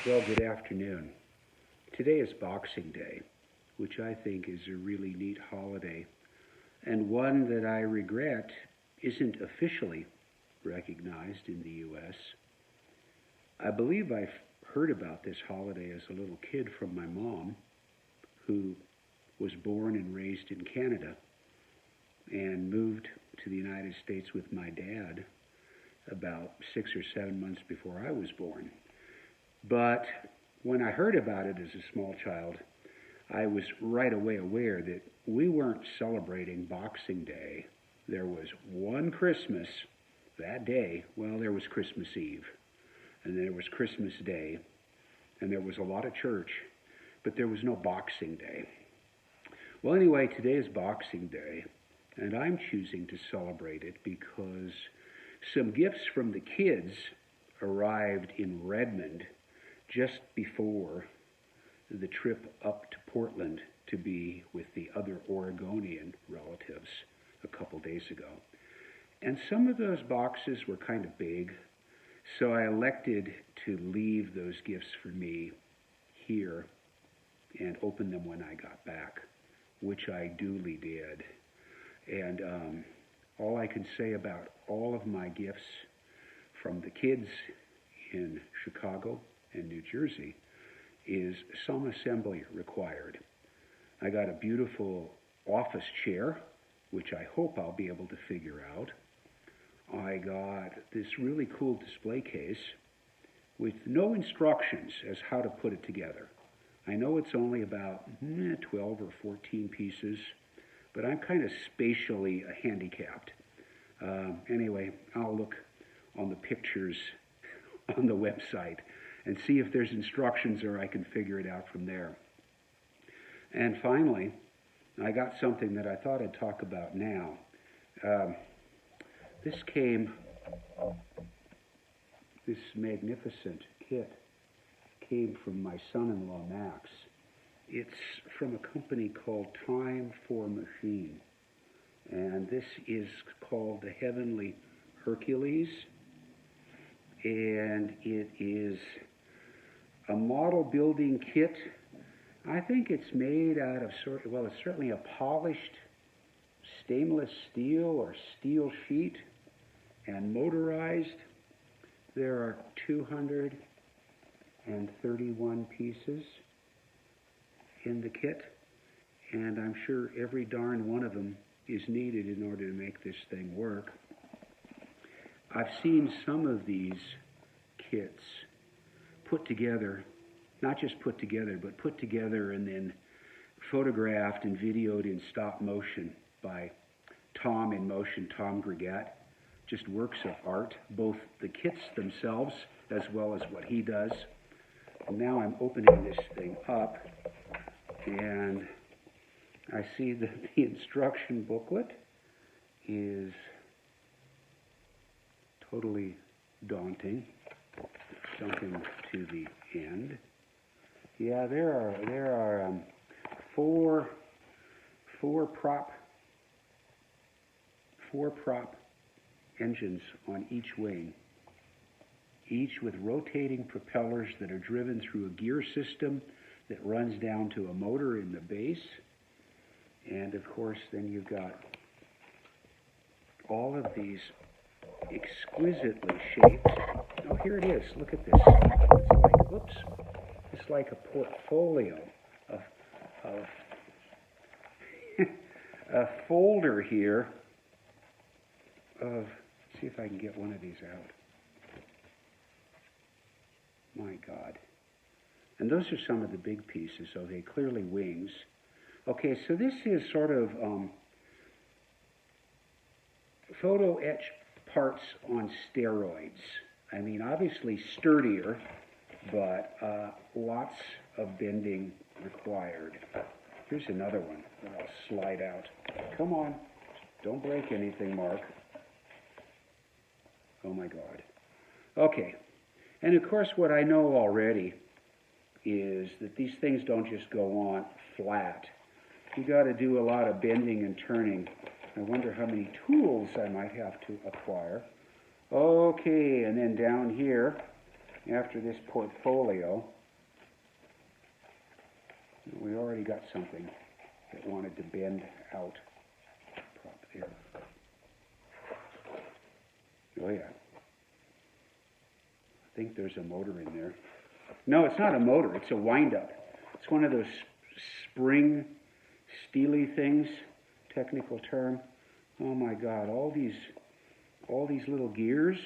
Well, good afternoon. Today is Boxing Day, which I think is a really neat holiday, and one that I regret isn't officially recognized in the U.S. I believe I heard about this holiday as a little kid from my mom, who was born and raised in Canada and moved to the United States with my dad about 6 or 7 months before I was born. But when I heard about it as a small child, I was right away aware that we weren't celebrating Boxing Day. There was one Christmas that day. Well, there was Christmas Eve, and then there was Christmas Day, and there was a lot of church, but there was no Boxing Day. Well, anyway, today is Boxing Day, and I'm choosing to celebrate it because some gifts from the kids arrived in Redmond just before the trip up to Portland to be with the other Oregonian relatives a couple days ago. And some of those boxes were kind of big, so I elected to leave those gifts for me here and open them when I got back, which I duly did. And all I can say about all of my gifts from the kids in Chicago and New Jersey is some assembly required. I got a beautiful office chair, which I hope I'll be able to figure out. I got this really cool display case with no instructions as how to put it together. I know it's only about 12 or 14 pieces, but I'm kind of spatially handicapped. Anyway, I'll look on the pictures on the website and see if there's instructions or I can figure it out from there. And finally, I got something that I thought I'd talk about now. This magnificent kit came from my son-in-law, Max. It's from a company called Time for Machine. And this is called the Heavenly Hercules. And it is a model building kit. I think it's made out of it's certainly a polished stainless steel or steel sheet and motorized. There are 231 pieces in the kit, and I'm sure every darn one of them is needed in order to make this thing work. I've seen some of these kits put together, not just put together, but put together and then photographed and videoed in stop motion by Tom in Motion, Tom Grigat. Just works of art, both the kits themselves as well as what he does. And now I'm opening this thing up, and I see that the instruction booklet is totally daunting. Jumping to the end. Yeah, there are four prop engines on each wing, each with rotating propellers that are driven through a gear system that runs down to a motor in the base. And of course, then you've got all of these exquisitely shaped. Oh, here it is. Look at this. It's like a portfolio, a folder here of. See if I can get one of these out. My God. And those are some of the big pieces. Okay, clearly wings. Okay, so this is sort of photo etch parts on steroids. I mean, obviously sturdier, but lots of bending required. Here's another one that I'll slide out. Come on, don't break anything, Mark. Oh my God. Okay, and of course what I know already is that these things don't just go on flat. You got to do a lot of bending and turning. I wonder how many tools I might have to acquire. Okay, and then down here, after this portfolio, we already got something that wanted to bend out. Prop there. Oh yeah. I think there's a motor in there. No, it's not a motor. It's a wind-up. It's one of those spring steely things, technical term. Oh my God, all these little gears,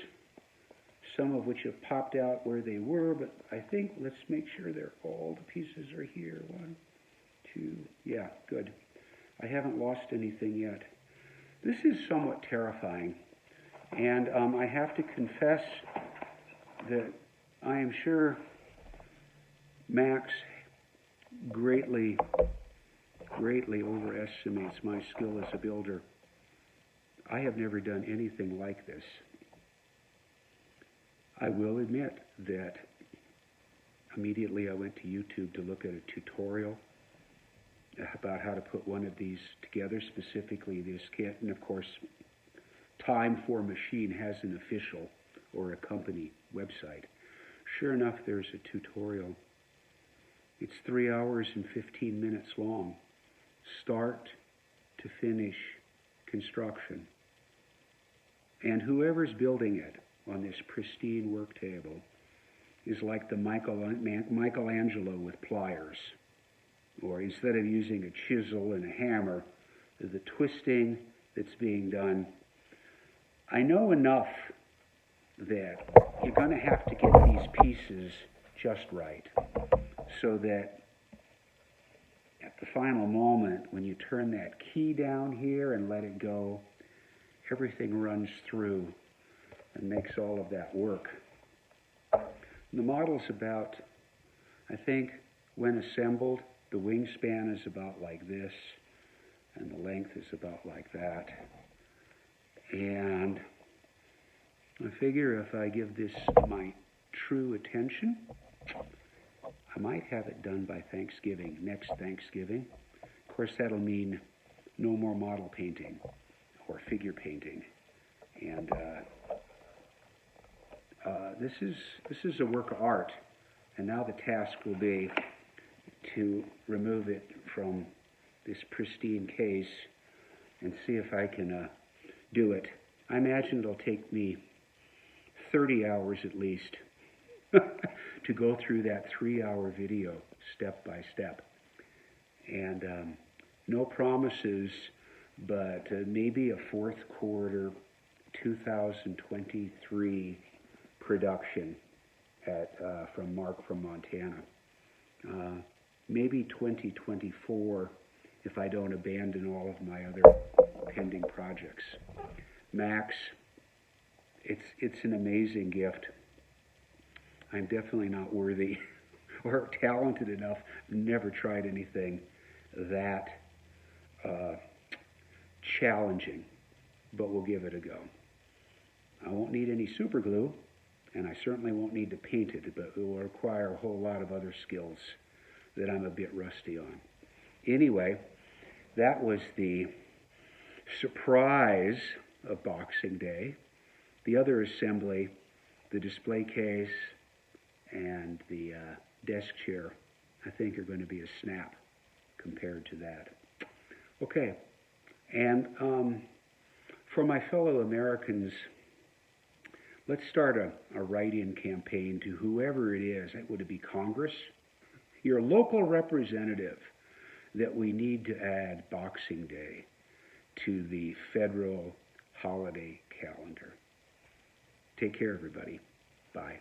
some of which have popped out where they were, but I think, let's make sure all the pieces are here. 1, 2, yeah, good. I haven't lost anything yet. This is somewhat terrifying, and I have to confess that I am sure Max greatly overestimates my skill as a builder. I have never done anything like this. I will admit that immediately I went to YouTube to look at a tutorial about how to put one of these together, specifically this kit, and of course Time for Machine has an official or a company website. Sure enough, there's a tutorial. It's 3 hours and 15 minutes long, start to finish construction. And whoever's building it on this pristine work table is like the Michelangelo with pliers, or instead of using a chisel and a hammer, the twisting that's being done. I know enough that you're going to have to get these pieces just right, so that at the final moment, when you turn that key down here and let it go, everything runs through and makes all of that work. The model's about, I think, when assembled, the wingspan is about like this, and the length is about like that. And I figure if I give this my true attention, I might have it done by Thanksgiving, next Thanksgiving. Of course, that'll mean no more model painting or figure painting. And this is a work of art. And now the task will be to remove it from this pristine case and see if I can do it. I imagine it'll take me 30 hours at least to go through that 3-hour video step by step. And no promises, but maybe a fourth quarter 2023 production from Mark from Montana. Maybe 2024 if I don't abandon all of my other pending projects. Max, it's an amazing gift. I'm definitely not worthy or talented enough. Never tried anything that challenging, but we'll give it a go. I won't need any super glue, and I certainly won't need to paint it, but it will require a whole lot of other skills that I'm a bit rusty on. Anyway, that was the surprise of Boxing Day. The other assembly, the display case and the desk chair, I think are going to be a snap compared to that. Okay, and for my fellow Americans, let's start a write-in campaign to whoever it is. Would it be Congress? Your local representative, that we need to add Boxing Day to the federal holiday calendar. Take care, everybody. Bye.